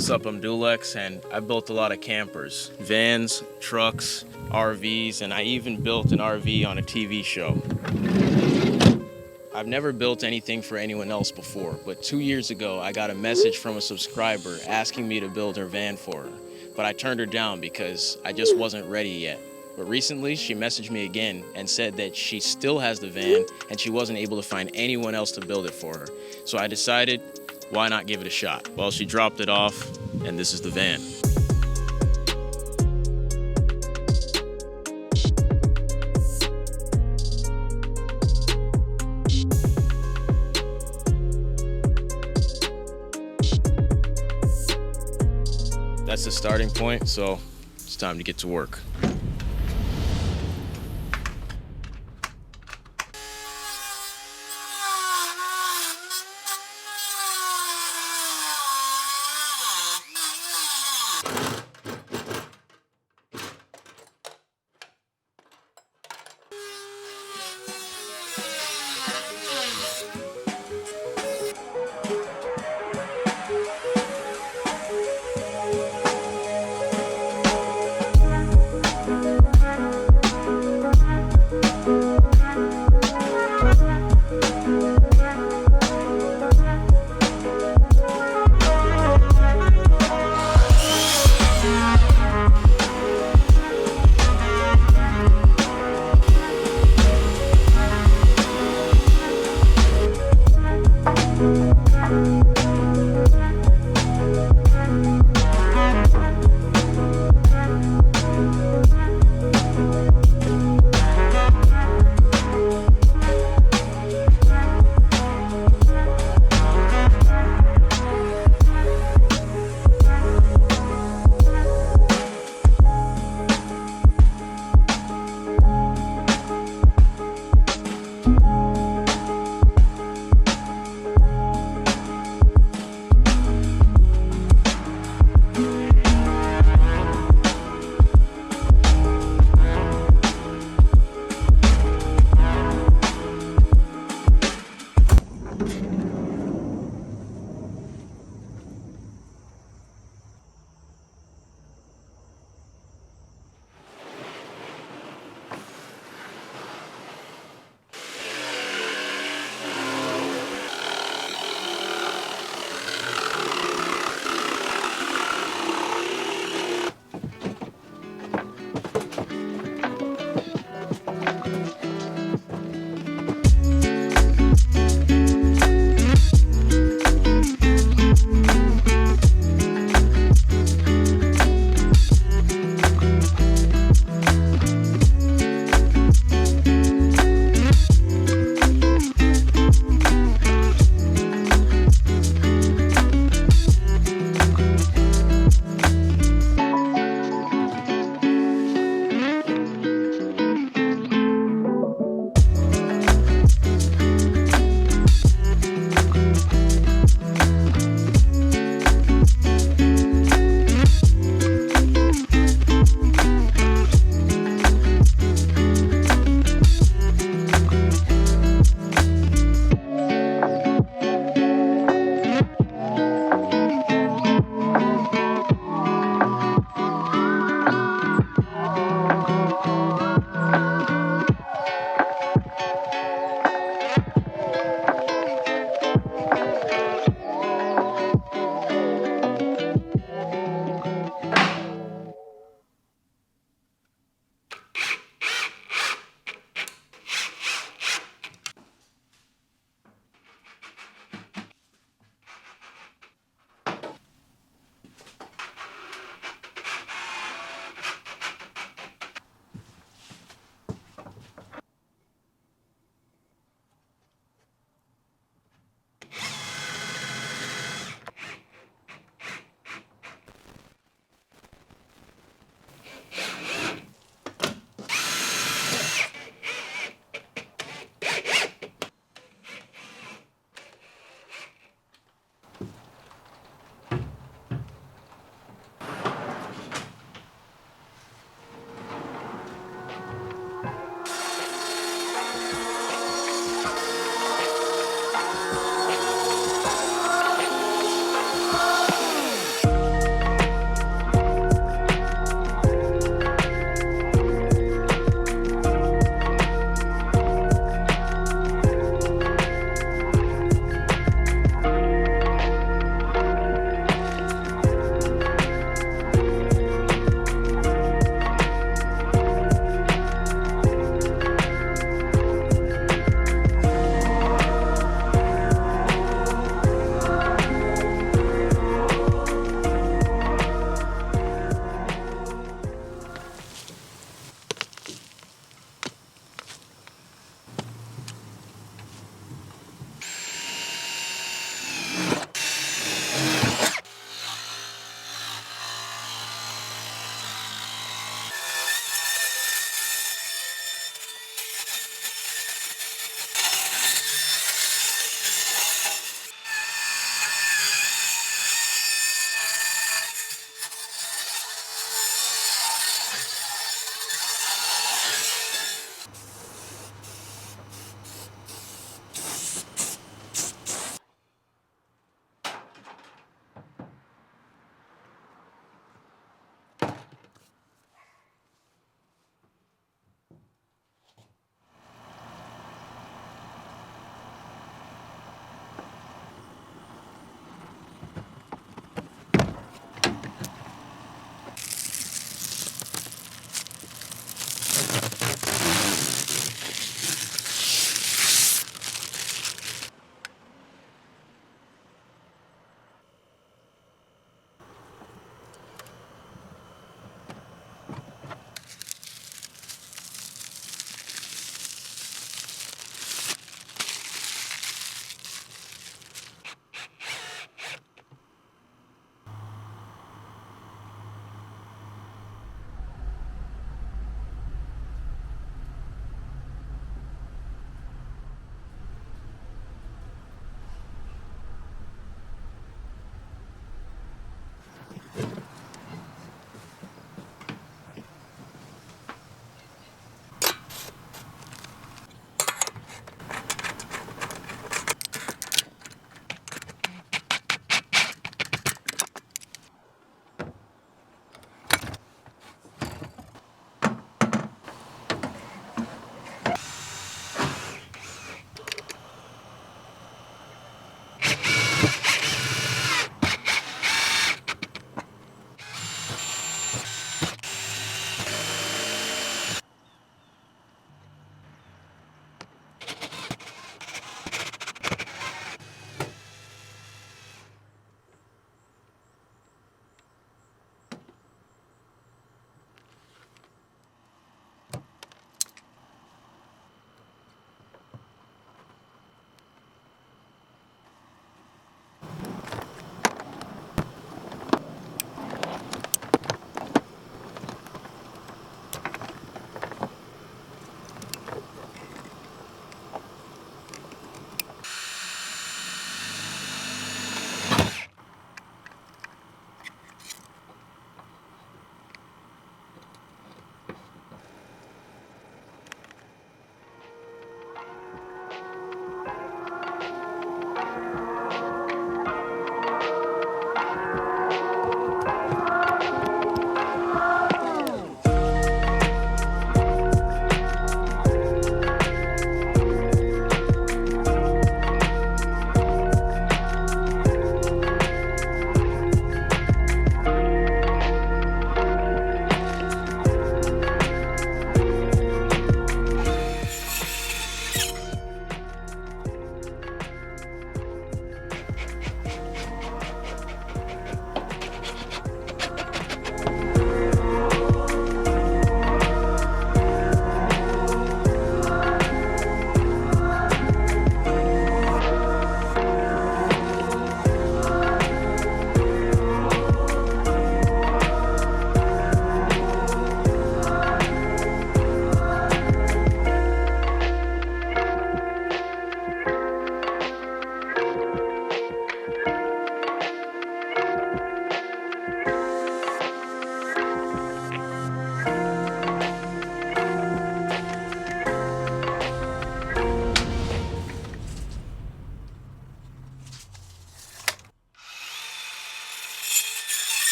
What's up, I'm DualEx, and I built a lot of campers, vans, trucks, RVs, and I even built an RV on a TV show. I've never built anything for anyone else before, but 2 years ago I got a message from a subscriber asking me to build her van for her, but I turned her down because I just wasn't ready yet. But recently she messaged me again and said that she still has the van and she wasn't able to find anyone else to build it for her. So I decided, why not give it a shot? Well, she dropped it off, and this is the van. That's the starting point, so it's time to get to work.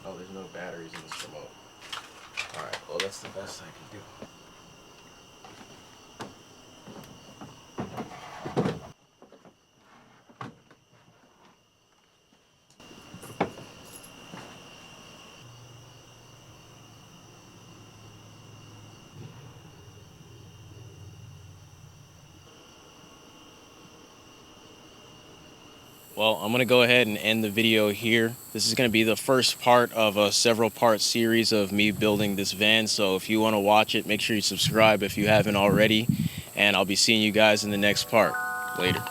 Oh, there's no batteries in this remote. Alright, well that's the best I can do. Well, I'm going to go ahead and end the video here. This is going to be the first part of a several part series of me building this van. So if you want to watch it, make sure you subscribe if you haven't already. And I'll be seeing you guys in the next part. Later.